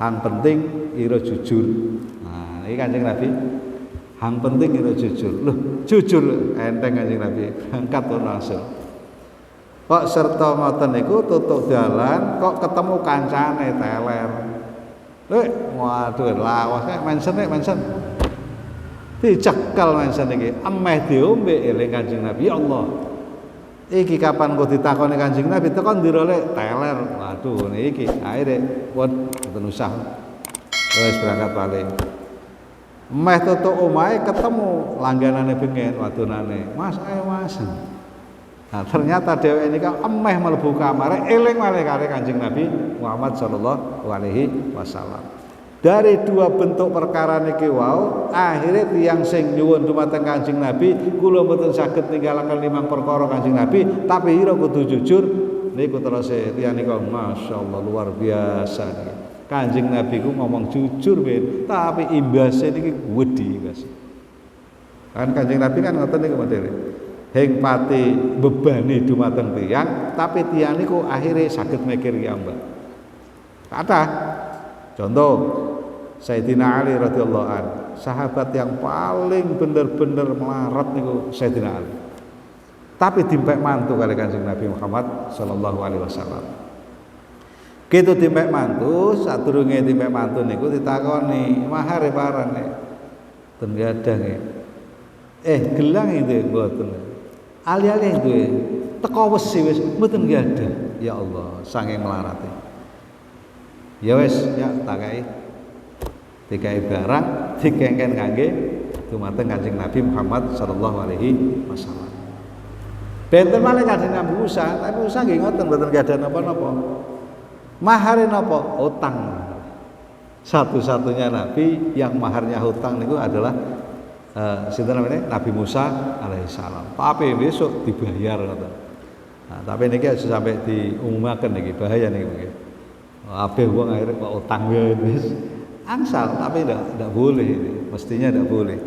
hang penting ira jujur. Nah, iki Kanjeng Nabi hang penting ira jujur. Loh, jujur enteng Kanjeng Nabi, angkat langsung. Kok serta ngoten niku tutuk dalan kok ketemu kancane teler. Waduh lawas mensen. Dicekal mensen iki, emeh diombe eling Kanjeng Nabi. Ya Allah. Iki kapan kok ditakoni Kanjeng Nabi tekan ndirole teler. Waduh niki akhire pun mboten usah. Wis berangkat balik. Meh tutuk omahe ketemu langganane bengen wadonane. Mas ayo Mas. Nah, ternyata dheweke nika emeh mlebu kamare eling malih karo Kanjeng Nabi Muhammad sallallahu alaihi wasallam. Dari dua bentuk perkara niki wau, akhirnya tiyang sing nyuwun dumateng Kanjeng Nabi, kula mboten saged ninggalaken 5 perkara Kanjeng Nabi, tapi ira kudu jujur. Niku terus tiyang nika masyaallah luar biasa niki. Kanjeng Nabi ku ngomong jujur ben, tapi imbase niki wedi guys. Kan Kanjeng Nabi kan ngoten niku modele. Heng pati bebani dumateng tiyang, tapi tiyang niku akhirnya saged mikir piyambak. Kata contoh Sayyidina Ali radhiyallahu anhu, sahabat yang paling bener-bener melarat niku Sayyidina Ali. Tapi dimpek mantu kali Kanjeng Nabi Muhammad sallallahu alaihi wasallam. Gitu dimpek mantu, sadurunge dimpek mantu niku ditakoni, "Mahare parane?" Ten gadang e. Gelang itu mboten. Ali-ali itu teko wesi wis mboten ada. Ya Allah, saking melarate. Ya wis, ya tak kai. Dikai barang dikengken kangge dumateng Kanjeng Nabi Muhammad sallallahu alaihi wasallam. Benten malih Kanjeng Nabi Musa, tapi Musa nggih ngoten mboten gadah napa-napa. Mahare napa? Utang. Satu-satunya nabi yang maharnya hutang niku adalah sinten namanya Nabi Musa alaihissalam. Tapi besok dibayar ngoten. Nah, tapi niki aja sampai diumumaken niki bahaya niki mungkin. Kabeh wong akhire kok utang wis angsal, tapi tidak boleh ini. Mestinya tidak boleh.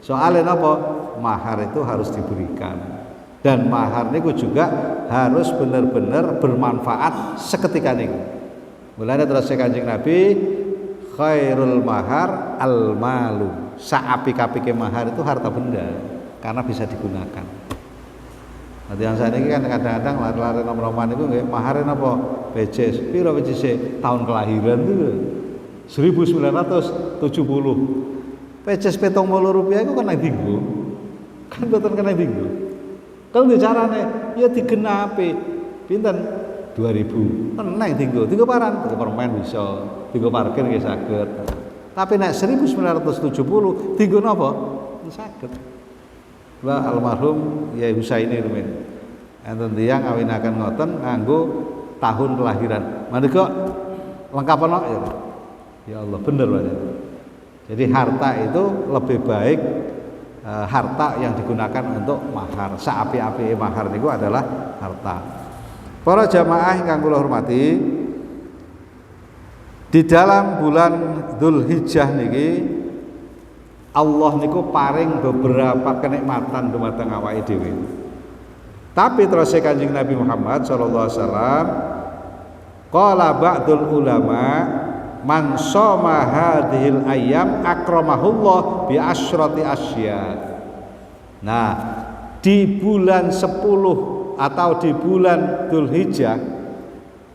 Soalnya napa? Mahar itu harus diberikan. Dan mahar niku juga harus benar-benar bermanfaat seketika niku. Mulane terus Kanjeng Nabi khairul mahar al malu. Saapik-apike mahar itu harta benda karena bisa digunakan. Nanti yang saya ini kan kadang-kadang lari-lari nom-noman itu nggih mahare napa? PJS. Piro PJS tahun kelahiran itu? 1970. PJS Rp70 itu kan dinggo. Kan mboten kena dinggo. Kalau bicarane ya digenapi pinten 2000. Tenang dinggo. Dinggo paran, dinggo permen bisa, dinggo parkir nggih saged. Tapi nek 1970 dinggo napa? Saged. Wa almarhum Yai Husaini rumen. Enten tiyang ngawinaken ngoten nganggo tahun kelahiran. Menika lengkap ana ya. Ya Allah bener Pak. Jadi harta itu lebih baik harta yang digunakan untuk mahar. Saapi-api mahar niku adalah harta. Para jamaah ingkang kula hormati, di dalam bulan Dzulhijjah niki Allah niku paring beberapa kenikmatan dumateng awake dhewe. Tapi terus Kanjeng Nabi Muhammad sallallahu alaihi wasallam qala ba'dul ulama man shoma hadhil ayyam akramahullah bi asyrati asya. Nah, di bulan 10 atau di bulan Dzulhijjah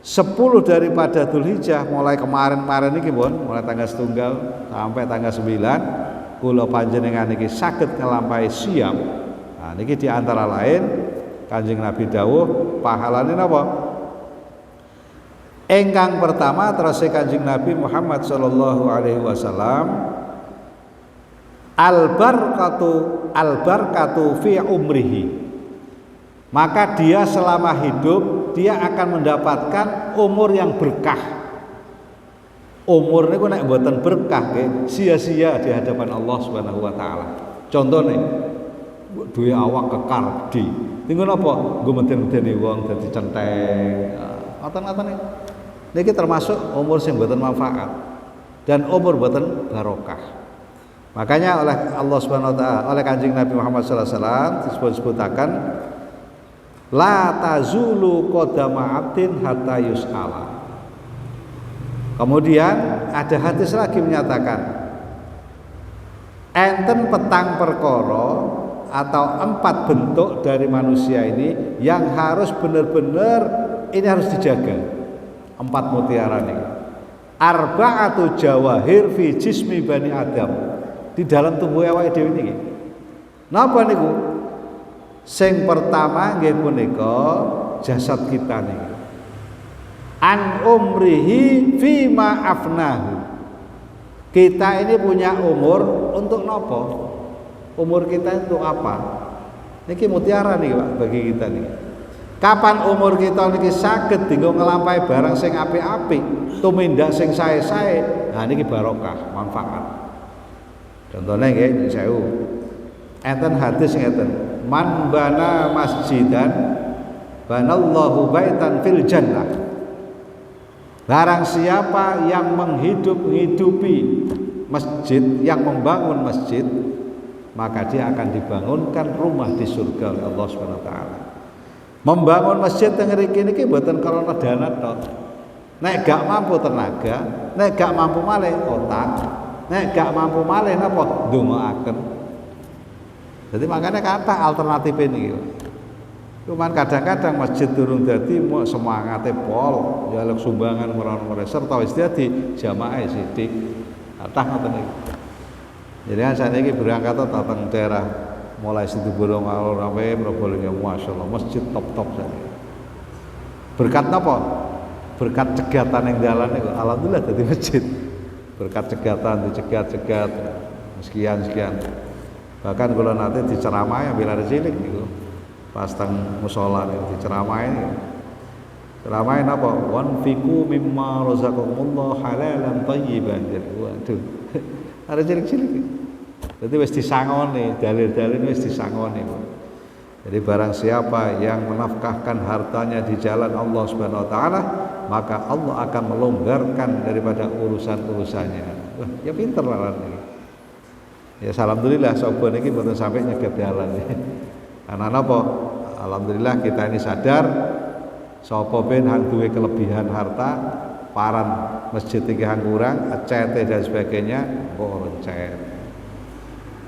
10 daripada Dzulhijjah mulai kemarin-kemarin niki pun mulai tanggal 1 sampai tanggal 9 kula panjenengan niki saged nglampahi siam. Nah niki di antara lain Kanjeng Nabi dawuh pahalane napa? Engkang pertama terus Kanjeng Nabi Muhammad sallallahu alaihi wasallam al-barakatu fi umrihi. Maka dia selama hidup dia akan mendapatkan umur yang berkah. Umur niku nek mboten berkah nggih sia-sia di hadapan Allah Subhanahu wa taala. Contone duwe awak kekar di. Tinggo napa? Nggo meden-medeni wong dadi centeng. Ngoten-ngoten niku. Niki termasuk umur sing mboten manfaat dan umur mboten barokah. Makanya oleh Allah Subhanahu wa taala, oleh Kanjeng Nabi Muhammad sallallahu alaihi wasallam disebut-sebutaken la tazulu qadama 'abdin hatta yus'ala. Kemudian ada hadis lagi menyatakan enten petang perkara atau 4 bentuk dari manusia ini yang harus benar-benar ini harus dijaga. 4 mutiara nih. Arba'atu jawahir fi jismi bani Adam. Di dalam tubuh awake dhewe niki. Napa niku? Sing pertama nggih punika jasad kita niki. An umrihi fima afnahu. Kita ini punya umur untuk nopo? Umur kita itu apa? Niki mutiara nih Pak bagi kita nih. Kapan umur kita niki saged dienggo nglampahi barang sing apik-apik, tumindak sing sae-sae. Nah niki barokah, manfaat. Contohnya nggih sewu. Enten hadis ngeten, man bana masjidan banallahu baitan fil jannah. Barang siapa yang menghidupi masjid, yang membangun masjid, maka dia akan dibangunkan rumah di surga oleh Allah Subhanahu wa taala. Membangun masjid teng mriki niki mboten karena dana tok. Nek gak mampu tenaga, nek gak mampu malih otak, nek gak mampu malih napa ndongaaken. Jadi makanya kata alternatif ini. Cuman kadang-kadang masjid durung dadi mau semangate pol, njaluk sumbangan merono-merono serta wis dadi jamaah sithik. Kathah ngoten iki. Jadi kan saat ini berangkat datang daerah mulai Situbondo ngalor sampai Probolinggo, masyaallah masjid top-top saja. Berkat apa? Berkat cegatan yang jalan itu, alhamdulillah jadi masjid. Berkat cegatan, dicegat-cegat, sekian. Bahkan kalau nanti diceramai bila ada cilik gitu, pas teng musola nih diceramai nih. Ceramain apa? Wanfiqu mimma razaqakumullah halalan thayyiban. Waduh. Ada cilik-cilik. Jadi wis disangoni, dalil-dalil wis disangoni. Jadi barang siapa yang menafkahkan hartanya di jalan Allah Subhanahu wa taala, maka Allah akan melonggarkan daripada urusan-urusannya. Wah, ya pinter lah ini. Ya alhamdulillah sapa niki mboten sampai nyegat dalan. Karena napa? Alhamdulillah kita ini sadar sapa ben hang duwe kelebihan harta, paran masjid iki hang kurang, ecete dan sebagainya, kok ecet.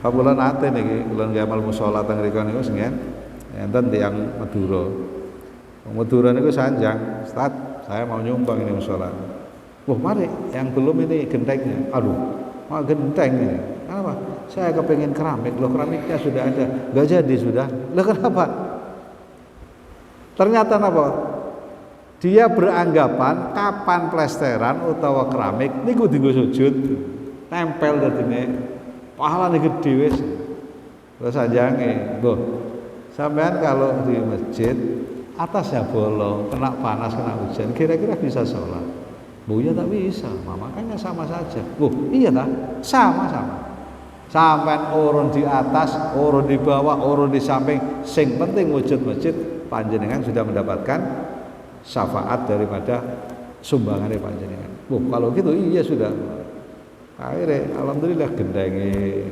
Pamulan ate niki kula ngamal musala teng mriku niku singen enten tiyang Madura. Wong Madura niku sanjang, "Ustaz, saya mau nyumbang ini musala." Wah, mari yang belum ini gentengnya. Aduh, mau genteng ini. Kenapa? Saya kepengen keramik, loh keramiknya sudah ada, nggak jadi sudah. Loh kenapa? Ternyata apa? Dia beranggapan kapan plesteran utawa keramik niku dienggo sujud, tempel dadine pahalane gede wis. Terus sanjange, "Mbah, sampean kalau di masjid atasnya bolong, kena panas, kena hujan, kira-kira bisa sholat?" "Bu ya tak bisa, makanya sama saja." "Bu iya tak? Sama-sama. Sampean urun di atas, urun di bawah, urun di samping, sing penting wujud masjid panjenengan sudah mendapatkan syafaat daripada sumbangan dari panjenengan." "Bu kalau gitu iya sudah." Akhirnya alhamdulillah gendenge.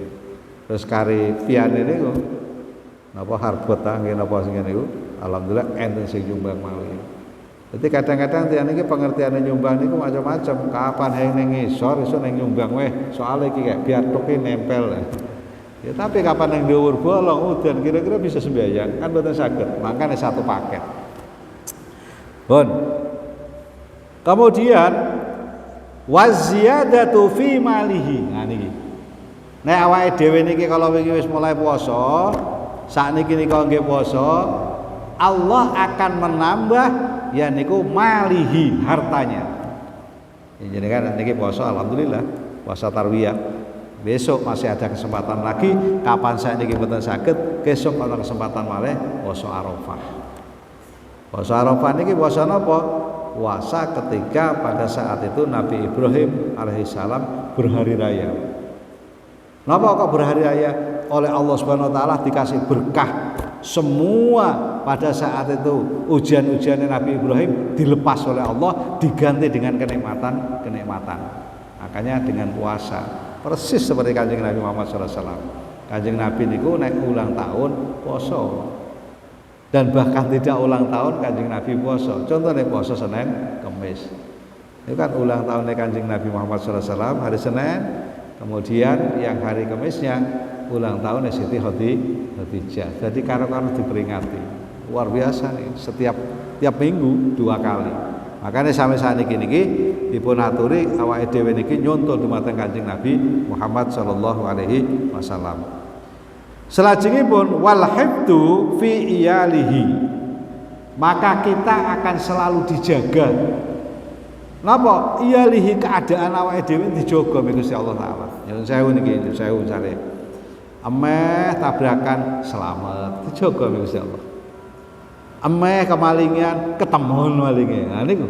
Terus kari piane niku napa harbot nggih napa sing niku alhamdulillah enten sing nyumbang malih. Jadi kadang-kadang tiyang niki pengertiane nyumbang niku macam-macam. Kapan hayang ning ngisor iso ning nyumbang weh. Soale iki kayak biatuke nempel. Ya tapi kapan ning dhuwur bolong udan kira-kira bisa sembahyang kan mboten saged. Makane satu paket. Pun. Kemudian waziyadatu fi malihi. Nah niki. Nek awake dhewe niki kalau wingi wis mulai puasa, sakniki nika nggih puasa, Allah akan menambah ya niku malihi hartanya. Jadi kan niki puasa alhamdulillah, puasa tarwiyah. Besok masih ada kesempatan lagi, kapan saya niki mboten saged, besok ana kesempatan malih puasa Arafah. Puasa Arafah niki puasa napa? Puasa ketika pada saat itu Nabi Ibrahim alaihissalam berhari raya. Napa kok berhari raya? Oleh Allah Subhanahu wa taala dikasih berkah. Semua pada saat itu ujian-ujian Nabi Ibrahim dilepas oleh Allah, diganti dengan kenikmatan. Makanya dengan puasa, persis seperti Kanjeng Nabi Muhammad SAW. Kanjeng Nabi niku nek ulang tahun poso. Dan bahkan tidak ulang tahun Kanjeng Nabi poso. Contohnya poso Senin, Kamis. Itu kan ulang tahunnya Kanjeng Nabi Muhammad SAW hari Senin, kemudian yang hari Kamisnya ulang tahunnya Siti Khadijah. Jadi karo-karo diperingati. Luar biasa nih, tiap minggu 2 kali. Makanya sampai saat ini dipun aturi awake dhewe niki nyontoh dumateng Kanjeng Nabi Muhammad sallallahu alaihi wasallam. Selajengipun wal hifdu fi iyalihi. Maka kita akan selalu dijaga. Napa? Iyalihi keadaan awake dhewe dijaga mbek Gusti Allah taala. Nyuwun sewu niki, nyuwun sewu jare. Ameh tabrakan selamat dijaga mbek Gusti Allah. Ameh kemalingan ketemuan malingnya. Nah niku.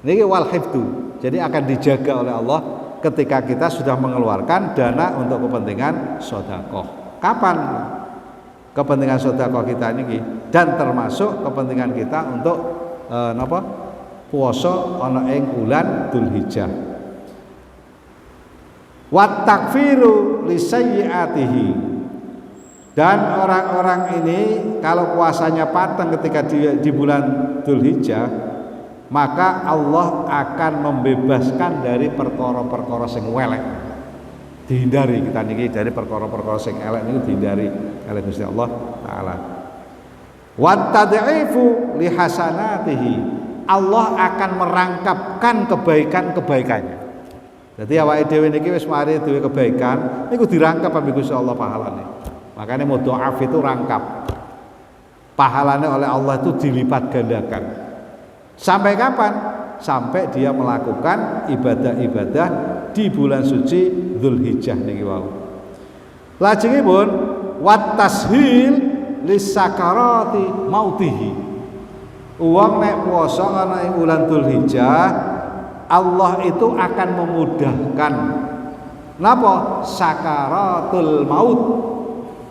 Niki wal hifdu. Jadi akan dijaga oleh Allah ketika kita sudah mengeluarkan dana untuk kepentingan sedekah. Kapan kepentingan sedekah kita niki dan termasuk kepentingan kita untuk napa? Puasa ana ing bulan Dzulhijjah. Wat takfiru li sayyiatihi. Dan orang-orang ini kalau puasanya patang ketika di bulan Dzulhijjah, maka Allah akan membebaskan dari perkara-perkara sing welek. Dihindari kita niki dari perkara-perkara sing elek niku dihindari oleh Gusti Allah taala. Wa tad'ifu li hasanatihi. Allah akan merangkapkan kebaikan-kebaikannya. Jadi awake dhewe niki wis mari duwe kebaikan, niku dirangkap ambek Gusti Allah pahalane. Makanya mudha'af itu rangkap. Pahalanya oleh Allah itu dilipat gandakan. Sampai kapan? Sampai dia melakukan ibadah-ibadah di bulan suci Dzulhijjah niki wau. Lajengipun wat tashil lisakarati mautihi. Wong nek puasa ana ing bulan Dzulhijjah, Allah itu akan memudahkan napa? Sakaratul maut.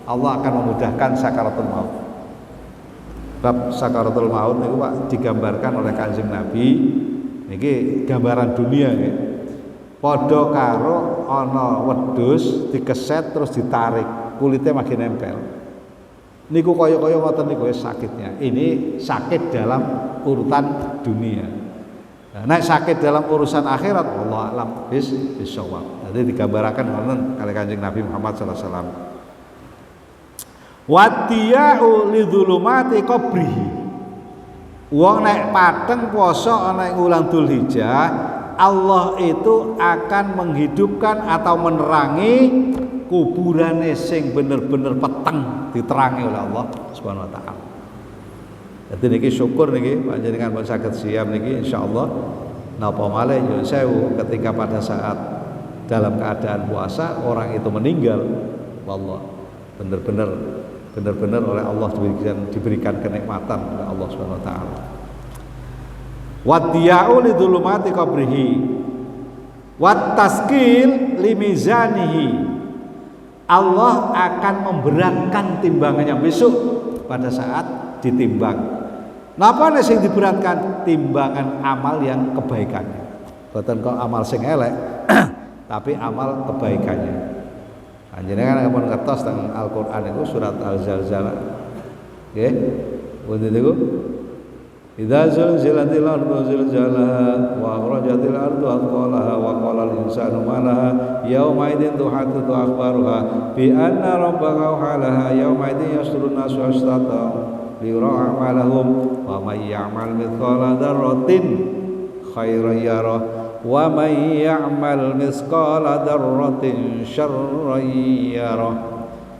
Allah akan memudahkan sakaratul maut. Bab sakaratul maut niku Pak digambarkan oleh Kanjeng Nabi niki gambaran dunia nggih. Padha karo ana wedhus dikeset terus ditarik, kulitnya makin nempel. Niku kaya-kaya ngoten niku sakitnya. Ini sakit dalam urutan dunia. Nah, nek sakit dalam urusan akhirat Allah alam bisawab. Jadi digambarkan ngoten kali Kanjeng Nabi Muhammad sallallahu alaihi wasallam. Wadiya'u lidzulumati qabrihi. Wong nek pateng poso ana ing wulan Dzulhijjah, Allah itu akan menghidupkan atau menerangi kuburane sing bener-bener peteng diterangi oleh Allah Subhanahu wa taala. Jadi niki syukur niki panjenengan pun saged siap niki insyaallah napa malih nyuwun sewu ketika pada saat dalam keadaan puasa orang itu meninggal, wallah benar-benar oleh Allah diberikan kenikmatan oleh Allah Subhanahu wa taala. Wadiya'u lidzulumati qabrihi wat taskil limizanihi. Allah akan memberatkan timbangannya besok pada saat ditimbang. Napa nek sing diberatkan? Timbangan amal yang kebaikannya. Boten kok amal sing elek, tapi amal kebaikannya. Panjenengan ampun ngertos teng Al-Qur'an itu surat Al-Zalzalah. Nggih. Wonten niku idza zulzilatil ardu zilzalaha wa akhrajatil ardu athqalaha wa qala al-insanu ma laha yauma idzin tuhaddithu akhbaruha bi anna rabbaka awhalaha yauma idzin yasdurun nasu ashtata liyura a'malahum wa may ya'mal mithqala dzarratin khairan yarah wa may ya'mal mithqala dzarratin syarran yarah.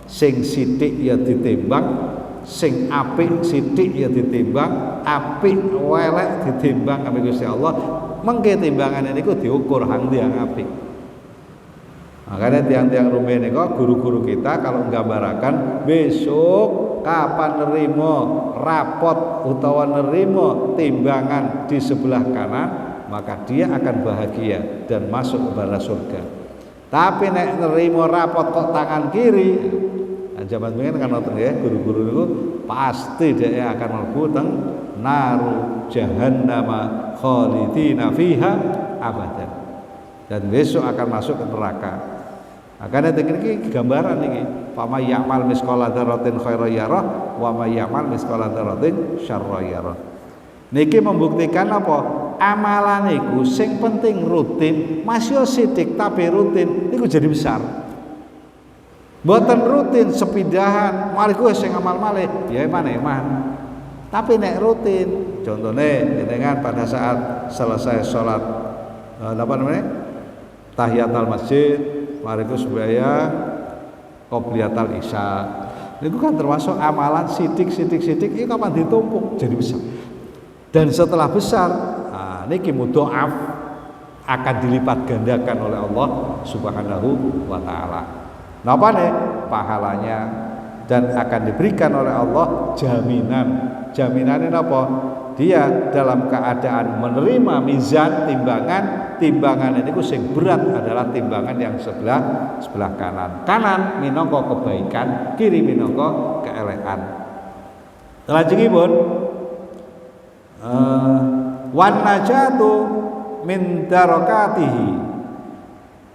Sing sithik ya ditimbang, sing apik sithik ya ditimbang, apik welek ditimbang ambek Gusti Allah. Mengke timbangane niku diukur hang tiyang apik. Makanya tiang-tiang rumeh niku guru-guru kita kalau nggambarakan besok kapan nerimo rapot utawa nerimo timbangan di sebelah kanan, maka dia akan bahagia dan masuk ke surga. Tapi nek nerimo rapot kok tangan kiri, zaman pengen kan nonton ya guru-guru itu pasti dia akan mlebu teng naru jahannama khalidina fiha abadan, dan besok akan masuk ke neraka. Makanya iki gambaran iki, fama ya'mal misqala dzarratin khairan yarah wa may ya'mal misqala dzarratin syarran yarah. Niki membuktikan apa? amalan iku sing penting rutin, masih sithik tapi rutin niku jadi besar. Mboten rutin sepidahan, mari kowe sing amal malih, ya eman-eman. Tapi nek rutin, contohnya jenengan pada saat selesai sholat apa namanya? Tahiyatul masjid, mari kowe sembahyang qobliyatul isya. Itu kan termasuk amalan sidik ini kapan ditumpuk jadi besar. Dan setelah besar, niki mudhoaf akan dilipat gandakan oleh Allah Subhanahu wa taala. Napa nih pahalanya dan akan diberikan oleh Allah jaminan. Jaminannya apa? Dia dalam keadaan menerima mizan timbangan ini sing berat adalah timbangan yang sebelah kanan minangka kebaikan, kiri minangka keelekan. Lajengipun wan najatu min darakatihi,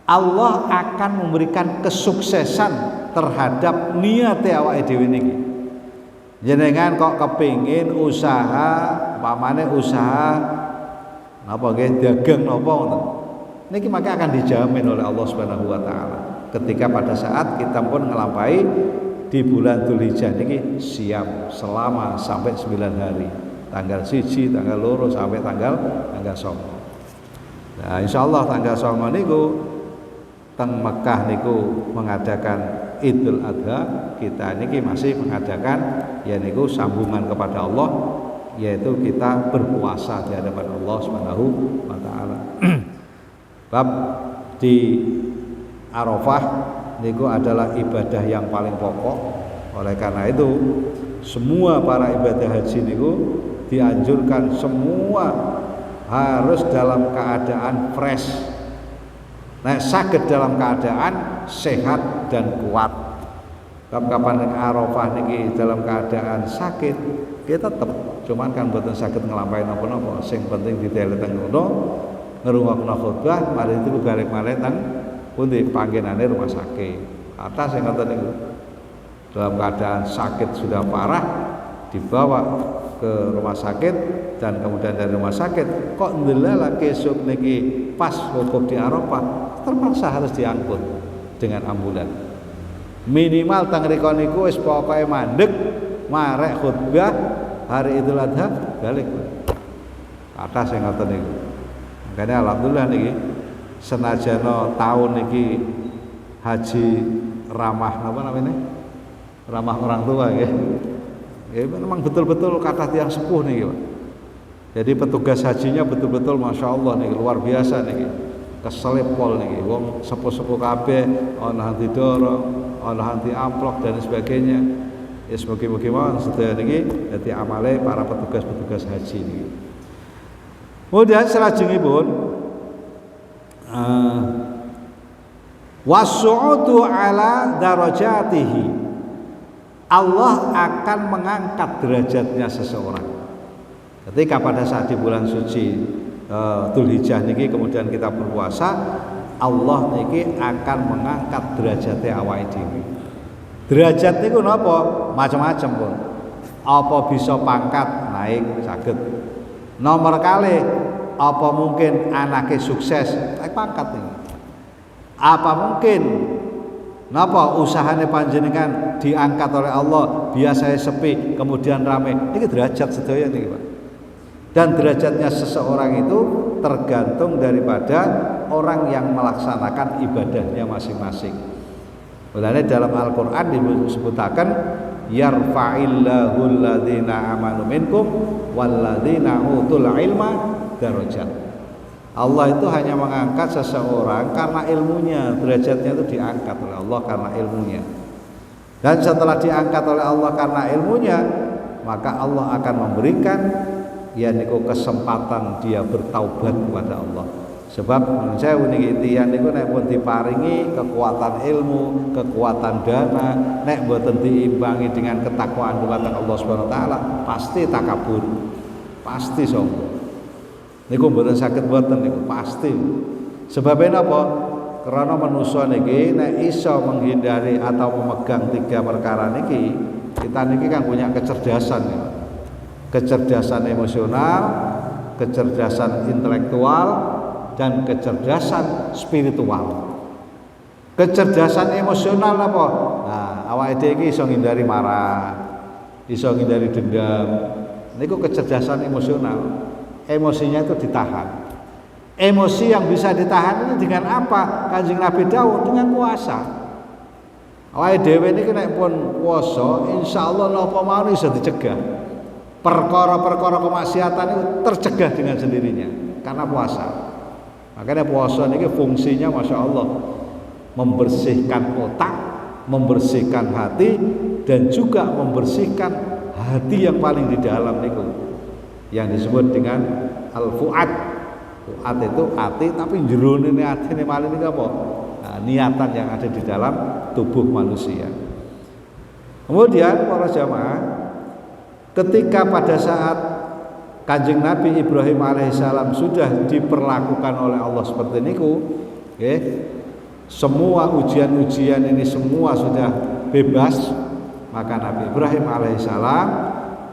Allah akan memberikan kesuksesan terhadap niat awake dhewe niki. Jenengan kok kepingin usaha, pamane usaha napa nggih dagang napa ngoten. Niki maka akan dijamin oleh Allah Subhanahu wa taala. Ketika pada saat kita pun ngelampahi di bulan Dzulhijjah niki siam selama sampai 9 hari. Tanggal 1, tanggal 2 sampai tanggal 9. Nah, insyaallah tanggal 9 niku teng Mekah niku mengadakan Idul Adha, kita niki masih mengadakan ya niku sambungan kepada Allah, yaitu kita berpuasa di hadapan Allah Subhanahu wa taala. Bab di Arafah niku adalah ibadah yang paling pokok. Oleh karena itu semua para ibadah haji niku dianjurkan semua harus dalam keadaan fresh. Nah, sakit dalam keadaan sehat dan kuat. Kapan Arafah niki dalam keadaan sakit, kita tetap cuman kan mboten saged nglampahi napa-napa. Sing penting didele teng ngono, ngrungokno khutbah, mari itu balik malih teng pundi panggenane rumah sakit. Atas yang ngoten niku. Dalam keadaan sakit sudah parah dibawa ke rumah sakit dan kemudian dari rumah sakit kok ndelala kesuk niki pas wukuf di Arafah terpaksa harus diangkut dengan ambulan. Minimal teng riko niku wis pokoke mandeg marek khutbah hari Idul Adha balik. Atas sing ngoten niku. Makanya alhamdulillah niki senajana tahun niki haji ramah apa namanya? Ramah orang tua ya. Ya memang betul-betul kata tiang sepuh nih Pak. Jadi petugas hajinya betul-betul Masya Allah nih luar biasa nih. Keselip pol nih, wong sepuh-sepuh kabeh, ana hanti dorong, ana hanti amplok dan sebagainya. Ya semoga-moga mawon sedaya niki dadi amale para petugas-petugas haji niki. Kemudian salajengipun wasu'udu ala darajatihi, Allah akan mengangkat derajatnya seseorang. Ketika pada saat di bulan suci Dzulhijjah niki kemudian kita berpuasa, Allah niki akan mengangkat derajatnya awake dhewe. Derajat niku napa? Macam-macam pun. Apa bisa pangkat naik saged. Nomor kali apa mungkin anaknya sukses naik pangkat nih. Apa mungkin napa usahane panjenengan diangkat oleh Allah, biasanya sepi kemudian rame. Ini derajat sedaya niki Pak. Dan derajatnya seseorang itu tergantung daripada orang yang melaksanakan ibadahnya masing-masing. Mulane dalam Al-Qur'an disebutaken yarfa'illahu alladzina amanu minkum walladzina utul ilma darajat. Allah itu hanya mengangkat seseorang karena ilmunya, derajatnya itu diangkat oleh Allah karena ilmunya. Dan setelah diangkat oleh Allah karena ilmunya, maka Allah akan memberikan niku kesempatan dia bertaubat kepada Allah. Sebab saya niki tiyang niku nek pun diparingi kekuatan ilmu, kekuatan dana, nek mboten diimbangi dengan ketakwaan kepada Allah Subhanahu wa taala, pasti takabur. Pasti sombong. Niku mboten saged mboten niku pasti. Sebabnya apa? Karena manusia niki nek iso menghindari atau memegang 3 perkara niki, kita niki kan punya kecerdasan ya. Kecerdasan emosional, kecerdasan intelektual dan kecerdasan spiritual. Kecerdasan emosional apa? Nah, awake dhewe iki iso ngindari marah, iso ngindari dendam. Niku kecerdasan emosional. Emosinya itu ditahan. Emosi yang bisa ditahan ini dengan apa? Kanjeng Nabi dawuh dengan puasa. Awake dhewe niki nek pun puasa, insyaallah napa mawon iso dicegah. Perkara-perkara kemaksiatan itu tercegah dengan sendirinya karena puasa. Makanya puasa niki fungsinya Masya Allah membersihkan otak, membersihkan hati, dan juga membersihkan hati yang paling di dalam niku yang disebut dengan al-fuad. Fuad itu hati, tapi jerone atine malah niku apa? Nah, niatan yang ada di dalam tubuh manusia. Kemudian para jamaah, ketika pada saat Kanjeng Nabi Ibrahim alaihissalam sudah diperlakukan oleh Allah seperti niku, semua ujian-ujian ini semua sudah bebas, maka Nabi Ibrahim alaihissalam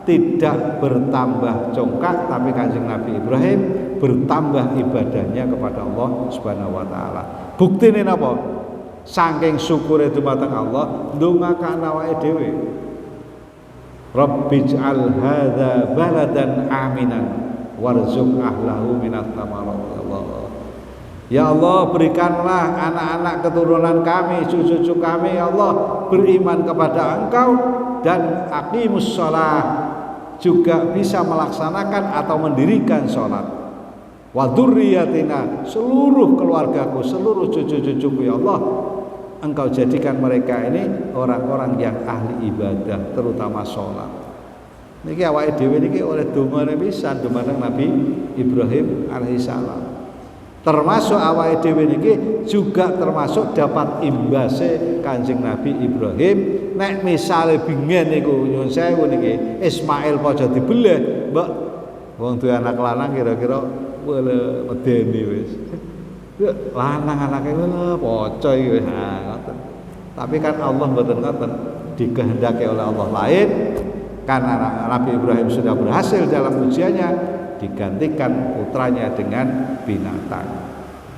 tidak bertambah congkak, tapi Kanjeng Nabi Ibrahim bertambah ibadahnya kepada Allah Subhanahu wa taala. Buktine napa? Saking syukure dumateng Allah, ndongakan awake dhewe. Rabbij'al hadza baladan aminan warzuq ahlahu minat thamarat. Ya Allah, berikanlah anak-anak keturunan kami, cucu-cucu kami, ya Allah, beriman kepada Engkau dan aqimus shalah, juga bisa melaksanakan atau mendirikan sholat. Wa dzurriyyatina, seluruh keluargaku, seluruh cucu-cucuku, ya Allah, Engkau jadikan mereka ini orang-orang yang ahli ibadah, terutama sholat. Niki awake dhewe niki oleh dongane pisan dumateng Nabi Ibrahim alaihissalam. Termasuk awake dhewe niki juga termasuk dapat imbase Kanjeng Nabi Ibrahim. Nek misale bingen niku nyuwun sewu niki Ismail padha dibelah, mbok wong duwe anak lanang kira-kira wele medeni wis. Lanang anake poco iki wis ngoten. Tapi kan Allah mboten ngoten, dikehendaki oleh Allah lain. Karena Nabi Ibrahim sudah berhasil dalam ujiannya, digantikan putranya dengan binatang.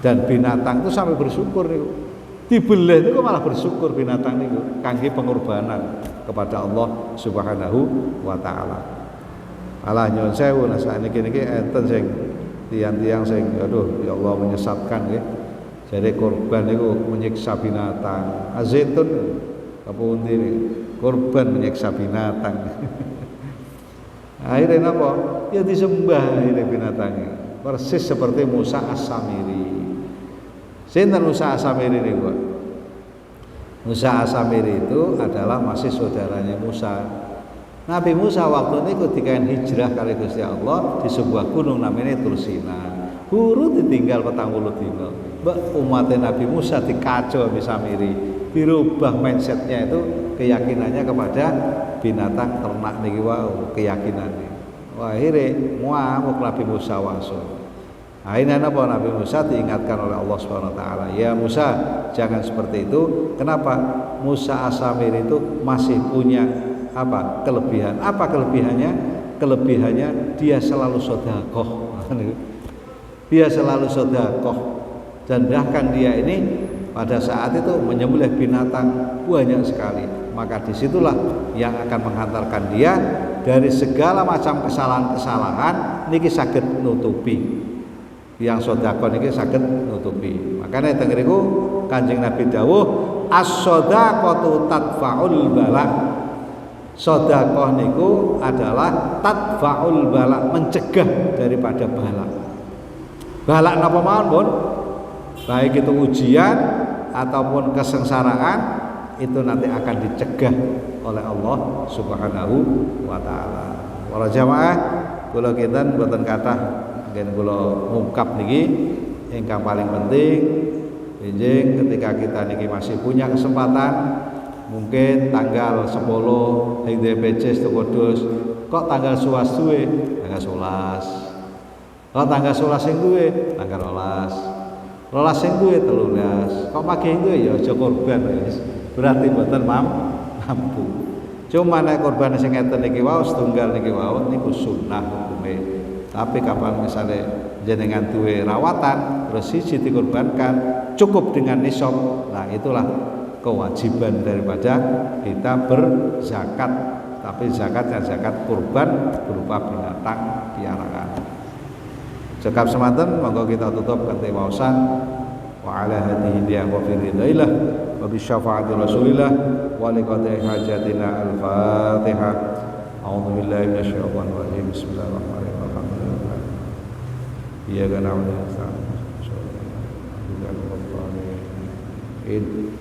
Dan binatang itu sampai bersyukur niku. Dibelah itu malah bersyukur binatang niku kangge pengorbanan kepada Allah Subhanahu wa taala. Alah nyuwun sewu sakniki niki enten sing tiang-tiang sing aduh ya Allah menyesatkan nggih. Jadi korban niku menyiksa binatang. Azaitun kapundi niku korban menyiksa binatang. Akhirnya apa? Ya disembah akhirnya binatangnya. Persis seperti Musa As-Samiri. Sinten Musa As-Samiri niku? Musa As-Samiri itu adalah masih saudaranya Musa. Nabi Musa waktu itu ketika hijrah kali Gusti Allah di sebuah gunung namanya Tursina. Buru ditinggal 40 dina. Mbak umatnya Nabi Musa dikacau habis Samiri. Dirubah mindsetnya itu keyakinannya kepada binatang ternak niki wau keyakinannya. Wah akhirnya muamuk Nabi Musa waso. Akhirnya apa Nabi Musa diingatkan oleh Allah Subhanahu wa taala, "Ya Musa, jangan seperti itu." Kenapa? Musa As-Samiri itu masih punya apa? Kelebihan. Apa kelebihannya? Kelebihannya dia selalu sedekah. Dia selalu sedekah. Dan bahkan dia ini pada saat itu menyembelih binatang banyak sekali. Maka disitulah yang akan menghantarkan dia dari segala macam kesalahan-kesalahan niki saged nutupi. Yang sedekah niki saged nutupi. Makanya teng ngriku Kanjeng Nabi dawuh as-shadaqatu tadfa'ul bala. Sedekah niku adalah tadfa'ul bala, mencegah daripada bala. Bala napa mawon, Pun? Baik itu ujian ataupun kesengsaraan itu nanti akan dicegah oleh Allah Subhanahu wa taala. Para jamaah, kula kinten boten kathah ngen kula ngungkap niki ingkang paling penting benjing ketika kita niki masih punya kesempatan mungkin tanggal 10 ing DPC Kudus kok tanggal 11 duwe tanggal 11. Kok tanggal 11 sing duwe tanggal 12. Rolas sing duwe 13. Kok pagi duwe ya aja korban wis. Berarti mboten mampu. Cuma nek korban sing ngeten niki wau setunggal niki wau niku sunah hukume. Tapi kapan misalnya jenengan duwe rawatan terus siji dikorbankan cukup dengan nisab, nah itulah kewajiban daripada kita berzakat. Tapi zakatnya zakat kurban berupa binatang piaraan. Cekap semanten monggo kita tutup kanthi waosan wa ala hadhihi dia wa fi ridailah wa bi syafaati rasulillah wa li qadai hajatina al-fatihah. A'udzu billahi minasyaitonir rajim. Bismillahirrahmanirrahim. Alhamdulillah. Iyyaka na'budu wa iyyaka nasta'in.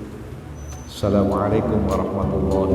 Assalamualaikum warahmatullahi